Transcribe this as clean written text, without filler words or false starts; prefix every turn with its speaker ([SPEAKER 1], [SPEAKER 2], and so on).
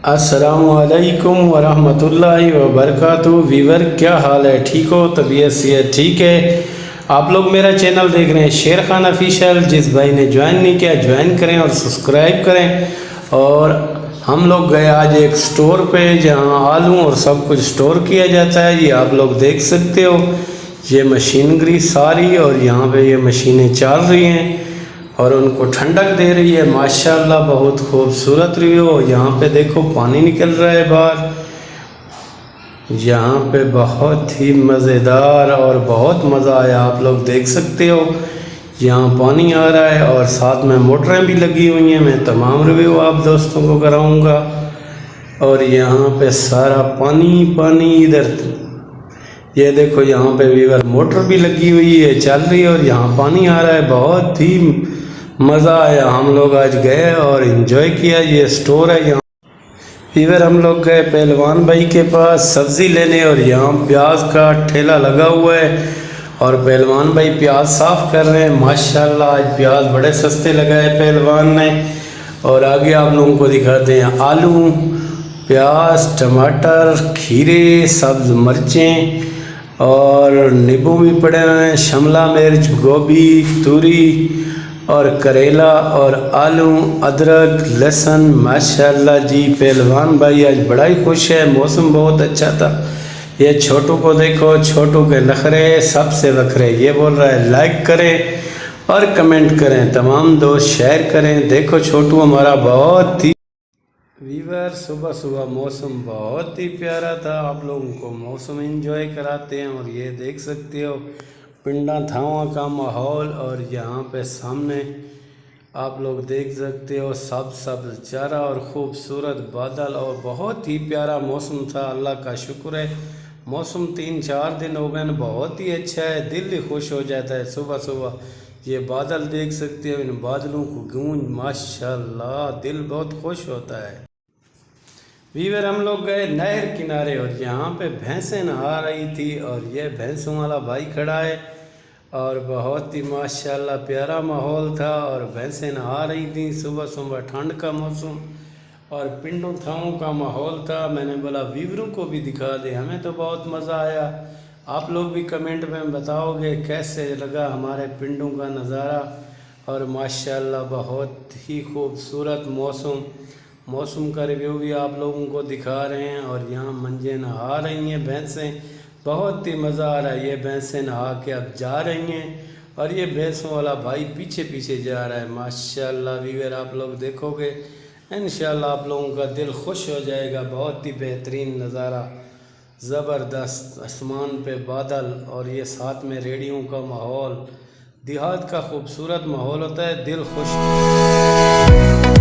[SPEAKER 1] अस्सलामुअलैकुम वरहमतुल्लाहि वबरकातुहू। वीवर क्या हाल है, ठीक हो? तबीयत सेहत ठीक है? आप लोग मेरा चैनल देख रहे हैं शेर खान ऑफिशियल। जिस भाई ने ज्वाइन नहीं किया ज्वाइन करें और सब्सक्राइब करें। और हम लोग गए आज एक स्टोर पे जहां आलू और सब कुछ स्टोर किया जाता है। ये आप लोग देख सकते हो, ये मशीनरी सारी, और यहाँ पे ये मशीनें चल रही हैं और उनको ठंडक दे रही है। माशाल्लाह बहुत खूबसूरत रही हो। यहाँ पे देखो पानी निकल रहा है बाहर, यहाँ पे बहुत ही मज़ेदार और बहुत मज़ा आया। आप लोग देख सकते हो यहाँ पानी आ रहा है और साथ में मोटरें भी लगी हुई हैं। मैं तमाम रिव्यू आप दोस्तों को कराऊंगा। और यहाँ पे सारा पानी पानी, इधर ये देखो यहाँ पे वीवर मोटर भी लगी हुई है, चल रही है, और यहाँ पानी आ रहा है। बहुत ही मज़ा आया। हम लोग आज गए और इन्जॉय किया। ये स्टोर है यहाँ वीवर। हम लोग गए पहलवान भाई के पास सब्ज़ी लेने, और यहाँ प्याज का ठेला लगा हुआ है और पहलवान भाई प्याज साफ़ कर रहे हैं। माशाल्लाह आज प्याज बड़े सस्ते लगाए पहलवान ने। और आगे आप लोगों को दिखाते हैं आलू, प्याज, टमाटर, खीरे, सब्ज़ मिर्चें और नींबू भी पड़े हुए हैं, शिमला मिर्च, गोभी, तूरी और करेला और आलू, अदरक, लहसुन। माशाल्लाह जी पहलवान भाई आज बड़ा ही खुश है। मौसम बहुत अच्छा था। ये छोटू को देखो, छोटू के नखरे सबसे वखरे। ये बोल रहा है लाइक करें और कमेंट करें, तमाम दोस्त शेयर करें। देखो छोटू हमारा बहुत ही वीवर। सुबह सुबह मौसम बहुत ही प्यारा था। आप लोगों को मौसम एंजॉय कराते हैं। और ये देख सकते हो पिंडा थावा का माहौल, और यहाँ पे सामने आप लोग देख सकते हो सब चारा और ख़ूबसूरत बादल, और बहुत ही प्यारा मौसम था। अल्लाह का शुक्र है, मौसम 3-4 दिन हो गए, बहुत ही अच्छा है। दिल ही खुश हो जाता है सुबह सुबह। ये बादल देख सकते हो, इन बादलों को गूंज, माशाल्लाह दिल बहुत खुश होता है। वीवर हम लोग गए नहर किनारे, और यहाँ पे भैंसें नहा रही थी, और ये भैंसों वाला भाई खड़ा है, और बहुत ही माशाल्लाह प्यारा माहौल था। और भैंसें नहा रही थी सुबह सुबह, ठंड का मौसम और पिंडों थाओं का माहौल था। मैंने बोला वीवरों को भी दिखा दे, हमें तो बहुत मज़ा आया। आप लोग भी कमेंट में बताओगे कैसे लगा हमारे पिंडों का नज़ारा। और माशाल्लाह बहुत ही खूबसूरत मौसम का रिव्यू भी आप लोगों को दिखा रहे हैं। और यहाँ मंजे नहा रही हैं भैंसें, बहुत ही मज़ा आ रहा है। ये भैंसें नहा के अब जा रही हैं, और ये भैंसों वाला भाई पीछे पीछे जा रहा है। माशाल्लाह वीवर आप लोग देखोगे इंशाल्लाह आप लोगों का दिल खुश हो जाएगा। बहुत ही बेहतरीन नज़ारा, ज़बरदस्त आसमान पे बादल, और ये साथ में रेडियो का माहौल। देहात का खूबसूरत माहौल होता है, दिल खुश।